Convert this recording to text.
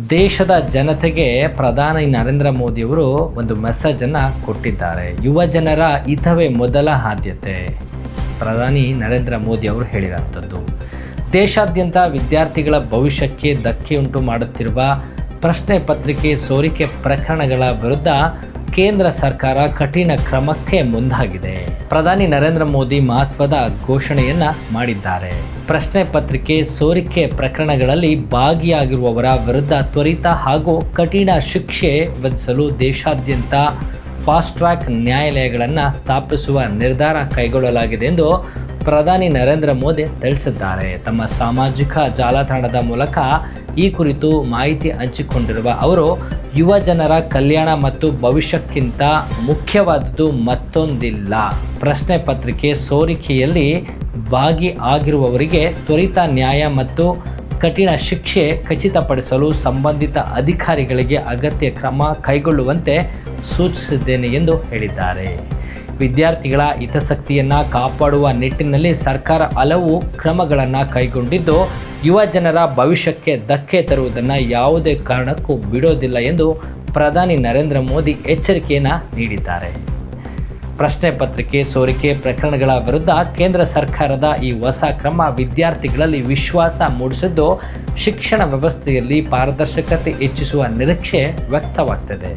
ದೇಶದ ಜನತೆಗೆ ಪ್ರಧಾನಿ ನರೇಂದ್ರ ಮೋದಿಯವರು ಒಂದು ಮೆಸೇಜನ್ನು ಕೊಟ್ಟಿದ್ದಾರೆ. ಯುವ ಜನರ ಹಿತವೇ ಮೊದಲ ಆದ್ಯತೆ. ಪ್ರಧಾನಿ ನರೇಂದ್ರ ಮೋದಿ ಅವರು ಹೇಳಿರುವಂಥದ್ದು. ದೇಶಾದ್ಯಂತ ವಿದ್ಯಾರ್ಥಿಗಳ ಭವಿಷ್ಯಕ್ಕೆ ಧಕ್ಕೆಯುಂಟು ಮಾಡುತ್ತಿರುವ ಪ್ರಶ್ನೆ ಪತ್ರಿಕೆ ಸೋರಿಕೆ ಪ್ರಕರಣಗಳ ವಿರುದ್ಧ ಕೇಂದ್ರ ಸರ್ಕಾರ ಕಠಿಣ ಕ್ರಮಕ್ಕೆ ಮುಂದಾಗಿದೆ. ಪ್ರಧಾನಿ ನರೇಂದ್ರ ಮೋದಿ ಮಹತ್ವದ ಘೋಷಣೆಯನ್ನ ಮಾಡಿದ್ದಾರೆ. ಪ್ರಶ್ನೆ ಪತ್ರಿಕೆ ಸೋರಿಕೆ ಪ್ರಕರಣಗಳಲ್ಲಿ ಭಾಗಿಯಾಗಿರುವವರ ವಿರುದ್ಧ ತ್ವರಿತ ಹಾಗೂ ಕಠಿಣ ಶಿಕ್ಷೆ ವಿಧಿಸಲು ದೇಶಾದ್ಯಂತ ಫಾಸ್ಟ್ ಟ್ರ್ಯಾಕ್ ನ್ಯಾಯಾಲಯಗಳನ್ನು ಸ್ಥಾಪಿಸುವ ನಿರ್ಧಾರ ಕೈಗೊಳ್ಳಲಾಗಿದೆ ಎಂದು ಪ್ರಧಾನಿ ನರೇಂದ್ರ ಮೋದಿ ತಿಳಿಸಿದ್ದಾರೆ. ತಮ್ಮ ಸಾಮಾಜಿಕ ಜಾಲತಾಣದ ಮೂಲಕ ಈ ಕುರಿತು ಮಾಹಿತಿ ಹಂಚಿಕೊಂಡಿರುವ ಅವರು, ಯುವ ಜನರ ಕಲ್ಯಾಣ ಮತ್ತು ಭವಿಷ್ಯಕ್ಕಿಂತ ಮುಖ್ಯವಾದುದು ಮತ್ತೊಂದಿಲ್ಲ. ಪ್ರಶ್ನೆ ಪತ್ರಿಕೆ ಸೋರಿಕೆಯಲ್ಲಿ ಭಾಗಿಯಾಗಿರುವವರಿಗೆ ತ್ವರಿತ ನ್ಯಾಯ ಮತ್ತು ಕಠಿಣ ಶಿಕ್ಷೆ ಖಚಿತಪಡಿಸಲು ಸಂಬಂಧಿತ ಅಧಿಕಾರಿಗಳಿಗೆ ಅಗತ್ಯ ಕ್ರಮ ಕೈಗೊಳ್ಳುವಂತೆ ಸೂಚಿಸಿದ್ದೇನೆ ಎಂದು ಹೇಳಿದ್ದಾರೆ. ವಿದ್ಯಾರ್ಥಿಗಳ ಹಿತಾಸಕ್ತಿಯನ್ನು ಕಾಪಾಡುವ ನಿಟ್ಟಿನಲ್ಲಿ ಸರ್ಕಾರ ಹಲವು ಕ್ರಮಗಳನ್ನು ಕೈಗೊಂಡಿದ್ದು, ಯುವ ಜನರ ಭವಿಷ್ಯಕ್ಕೆ ಧಕ್ಕೆ ತರುವುದನ್ನು ಯಾವುದೇ ಕಾರಣಕ್ಕೂ ಬಿಡೋದಿಲ್ಲ ಎಂದು ಪ್ರಧಾನಿ ನರೇಂದ್ರ ಮೋದಿ ಎಚ್ಚರಿಕೆಯನ್ನು ನೀಡಿದ್ದಾರೆ. ಪ್ರಶ್ನೆ ಪತ್ರಿಕೆ ಸೋರಿಕೆ ಪ್ರಕರಣಗಳ ವಿರುದ್ಧ ಕೇಂದ್ರ ಸರ್ಕಾರದ ಈ ಹೊಸ ಕ್ರಮ ವಿದ್ಯಾರ್ಥಿಗಳಲ್ಲಿ ವಿಶ್ವಾಸ ಮೂಡಿಸಿದ್ದು, ಶಿಕ್ಷಣ ವ್ಯವಸ್ಥೆಯಲ್ಲಿ ಪಾರದರ್ಶಕತೆ ಹೆಚ್ಚಿಸುವ ನಿರೀಕ್ಷೆ ವ್ಯಕ್ತವಾಗ್ತಿದೆ.